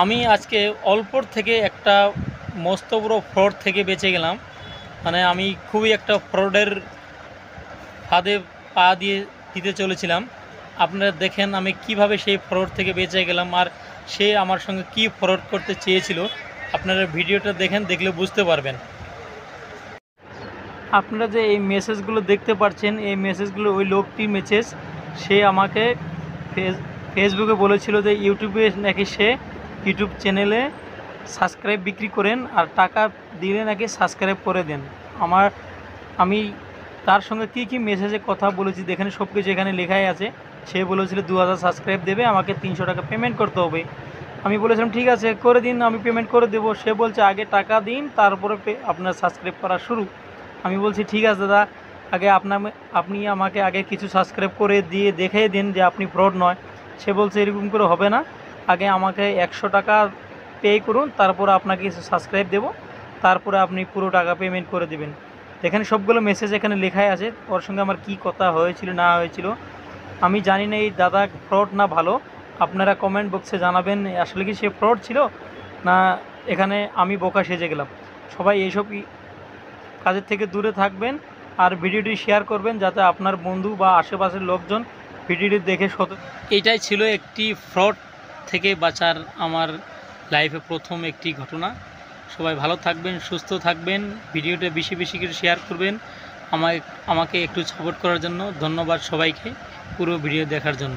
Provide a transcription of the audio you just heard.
আমি আজকে অল্পর থেকে একটা মস্ত বড় ফ্রড থেকে বেঁচে গেলাম। মানে আমি খুবই একটা ফ্রডের ফাঁদে পা দিতে চলেছিলাম। আপনারা দেখেন আমি কিভাবে সেই ফ্রড থেকে বেঁচে গেলাম, আর সে আমার সঙ্গে কি ফ্রড করতে চেয়েছিল। আপনারা ভিডিওটা দেখেন, দেখলে বুঝতে পারবেন। আপনারা যে এই মেসেজগুলো দেখতে পাচ্ছেন, এই মেসেজগুলো ওই লোকটির মেসেজ। সে আমাকে ফেসবুকে বলেছিল যে ইউটিউবে নাকি সে ইউটিউব চ্যানেলে সাবস্ক্রাইব বিক্রি করেন, আর টাকা দিলে নাকি সাবস্ক্রাইব করে দেন। আমি তার সঙ্গে কি মেসেজে কথা বলেছি দেখেন, সব কিছু এখানে লেখাই আছে। সে বলেছিল 2000 সাবস্ক্রাইব দেবে, আমাকে 300 টাকা পেমেন্ট করতে হবে। আমি বলেছিলাম ঠিক আছে করে দিন, আমি পেমেন্ট করে দেবো। সে বলছে আগে টাকা দিন, তারপরে আপনার সাবস্ক্রাইব করা শুরু। আমি বলছি ঠিক আছে দাদা, আগে আপনি আমাকে আগে কিছু সাবস্ক্রাইব করে দিয়ে দেখিয়ে দিন যে আপনি ফ্রড নয়। সে বলছে এরকম করে হবে না, আগে আমাকে 100 টাকা পে করুন, তারপর আপনাকে সাবস্ক্রাইব দেবো, তারপরে আপনি পুরো টাকা পেমেন্ট করে দেবেন। এখানে সবগুলো মেসেজ এখানে লেখাই আছে, ওর সঙ্গে আমার কি কথা হয়েছিল না হয়েছিল। আমি জানি না এই দাদা ফ্রড না ভালো। আপনারা কমেন্ট বক্সে জানাবেন আসলে কি সে ফ্রড ছিল, না এখানে আমি বোকা সেজে গেলাম। সবাই এইসব কাজের থেকে দূরে থাকবেন, আর ভিডিওটি শেয়ার করবেন যাতে আপনার বন্ধু বা আশেপাশের লোকজন ভিডিওটি দেখে এইটাই ছিল একটি ফ্রড থেকে বাঁচার আমার লাইফে প্রথম একটি ঘটনা। সবাই ভালো থাকবেন, সুস্থ থাকবেন, ভিডিওটা বেশি বেশি করে শেয়ার করবেন। আমাকে একটু সাপোর্ট করার জন্য ধন্যবাদ সবাইকে পুরো ভিডিও দেখার জন্য।